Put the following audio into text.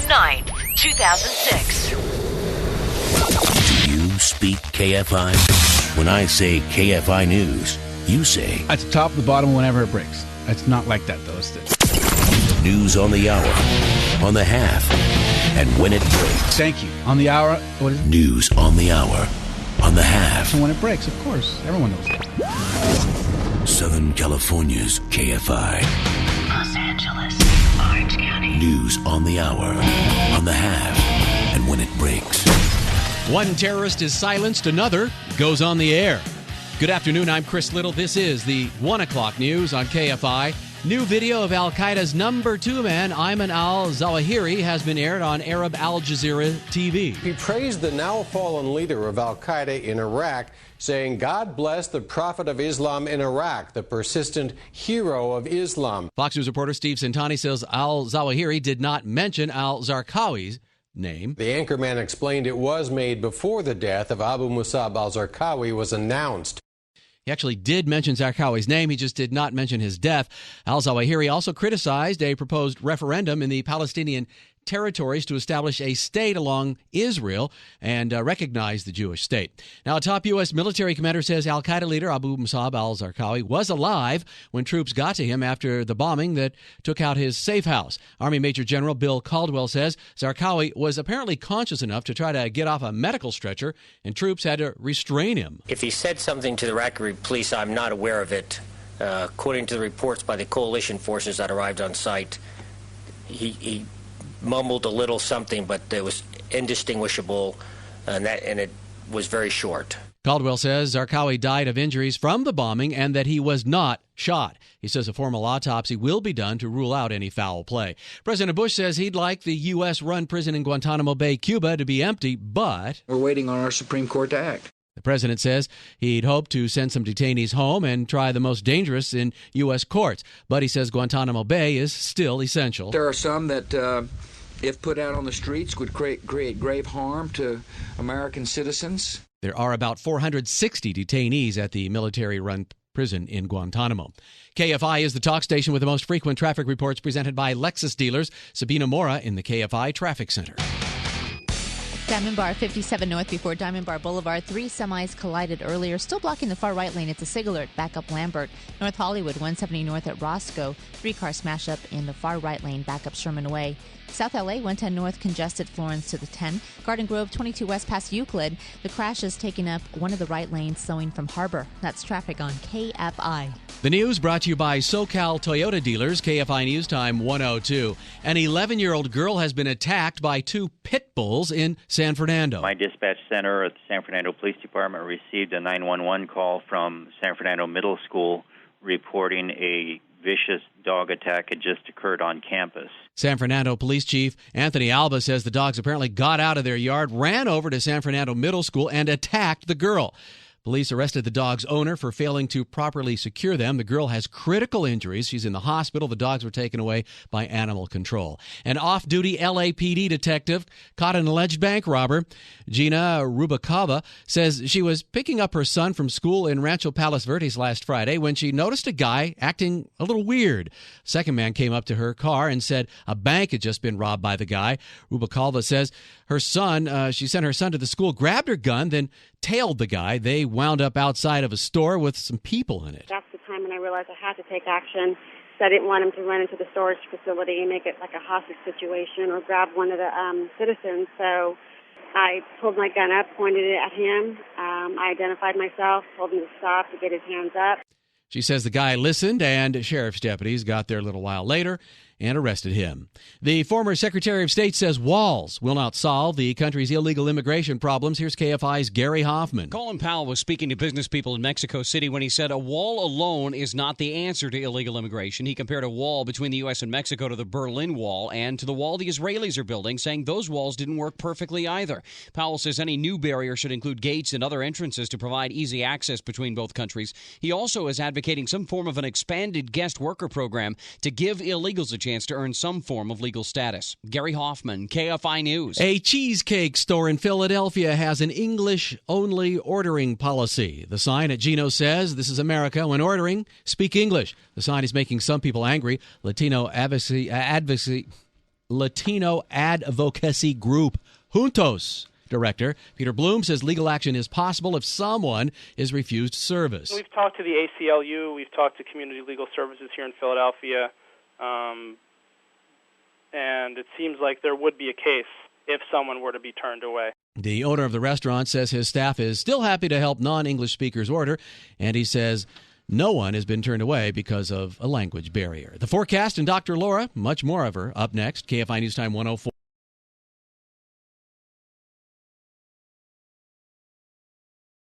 9th, 2006. Do you speak KFI? When I say KFI News, you say... At the top, the bottom, whenever it breaks. It's not like that, though. It's News on the hour, on the half, and when it breaks. Thank you. On the hour, what is it? News on the hour, on the half. And when it breaks, of course. Everyone knows that. Southern California's KFI. Los Angeles, Orange County. News on the hour, on the half, and when it breaks. One terrorist is silenced, another goes on the air. Good afternoon, I'm Chris Little. This is the 1 o'clock news on KFI. New video of Al-Qaeda's number 2 man, Ayman al-Zawahiri, has been aired on Arab Al Jazeera TV. He praised the now-fallen leader of Al-Qaeda in Iraq, saying, "God bless the Prophet of Islam in Iraq, the persistent hero of Islam." Fox News reporter Steve Santani says al-Zawahiri did not mention al-Zarqawi's name. The anchorman explained it was made before the death of Abu Musab al-Zarqawi was announced. He actually did mention Zarqawi's name. He just did not mention his death. Al-Zawahiri also criticized a proposed referendum in the Palestinian territories to establish a state along Israel and recognize the Jewish state. Now, a top U.S. military commander says al-Qaeda leader Abu Musab al-Zarqawi was alive when troops got to him after the bombing that took out his safe house. Army Major General Bill Caldwell says Zarqawi was apparently conscious enough to try to get off a medical stretcher, and troops had to restrain him. If he said something to the Iraqi police, I'm not aware of it. According to the reports by the coalition forces that arrived on site, he mumbled a little something, but it was indistinguishable, and it was very short. Caldwell says Zarqawi died of injuries from the bombing and that he was not shot. He says a formal autopsy will be done to rule out any foul play. President Bush says he'd like the U.S.-run prison in Guantanamo Bay, Cuba, to be empty, but we're waiting on our Supreme Court to act. The president says he'd hope to send some detainees home and try the most dangerous in U.S. courts. But he says Guantanamo Bay is still essential. There are some that, if put out on the streets, would create grave harm to American citizens. There are about 460 detainees at the military-run prison in Guantanamo. KFI is the talk station with the most frequent traffic reports presented by Lexus dealers. Sabina Mora in the KFI Traffic Center. Diamond Bar 57 North before Diamond Bar Boulevard. 3 semis collided earlier, still blocking the far right lane. It's a SIG alert back up Lambert. North Hollywood 170 North at Roscoe. 3-car smash up in the far right lane back up Sherman Way. South LA 110 North congested Florence to the 10. Garden Grove 22 West past Euclid. The crash is taking up one of the right lanes slowing from Harbor. That's traffic on KFI. The news brought to you by SoCal Toyota dealers. KFI News Time 102. An 11-year-old girl has been attacked by 2 pit bulls in San Fernando. My dispatch center at the San Fernando Police Department received a 911 call from San Fernando Middle School reporting a vicious dog attack had just occurred on campus. San Fernando Police Chief Anthony Alba says the dogs apparently got out of their yard, ran over to San Fernando Middle School, and attacked the girl. Police arrested the dog's owner for failing to properly secure them. The girl has critical injuries. She's in the hospital. The dogs were taken away by animal control. An off-duty LAPD detective caught an alleged bank robber. Gina Rubakova says she was picking up her son from school in Rancho Palos Verdes last Friday when she noticed a guy acting a little weird. Second man came up to her car and said a bank had just been robbed by the guy. Rubakova says she sent her son to the school, grabbed her gun, then tailed the guy. They wound up outside of a store with some people in it. That's the time when I realized I had to take action. So I didn't want him to run into the storage facility and make it like a hostage situation or grab one of the citizens. So I pulled my gun up, pointed it at him. I identified myself, told him to stop, to get his hands up. She says the guy listened, and sheriff's deputies got there a little while later and arrested him. The former Secretary of State says walls will not solve the country's illegal immigration problems. Here's KFI's Gary Hoffman. Colin Powell was speaking to business people in Mexico City when he said a wall alone is not the answer to illegal immigration. He compared a wall between the U.S. and Mexico to the Berlin Wall and to the wall the Israelis are building, saying those walls didn't work perfectly either. Powell says any new barrier should include gates and other entrances to provide easy access between both countries. He also is advocating some form of an expanded guest worker program to give illegals a chance to earn some form of legal status. Gary Hoffman, KFI News. A cheesecake store in Philadelphia has an English-only ordering policy. The sign at Gino's says, "This is America. When ordering, speak English." The sign is making some people angry. Latino advocacy Latino advocacy group Juntos director Peter Bloom says legal action is possible if someone is refused service. We've talked to the ACLU, we've talked to Community Legal Services here in Philadelphia, and it seems like there would be a case if someone were to be turned away. The owner of the restaurant says his staff is still happy to help non-English speakers order, and he says no one has been turned away because of a language barrier. The forecast and Dr. Laura, much more of her, up next. KFI News Time 104.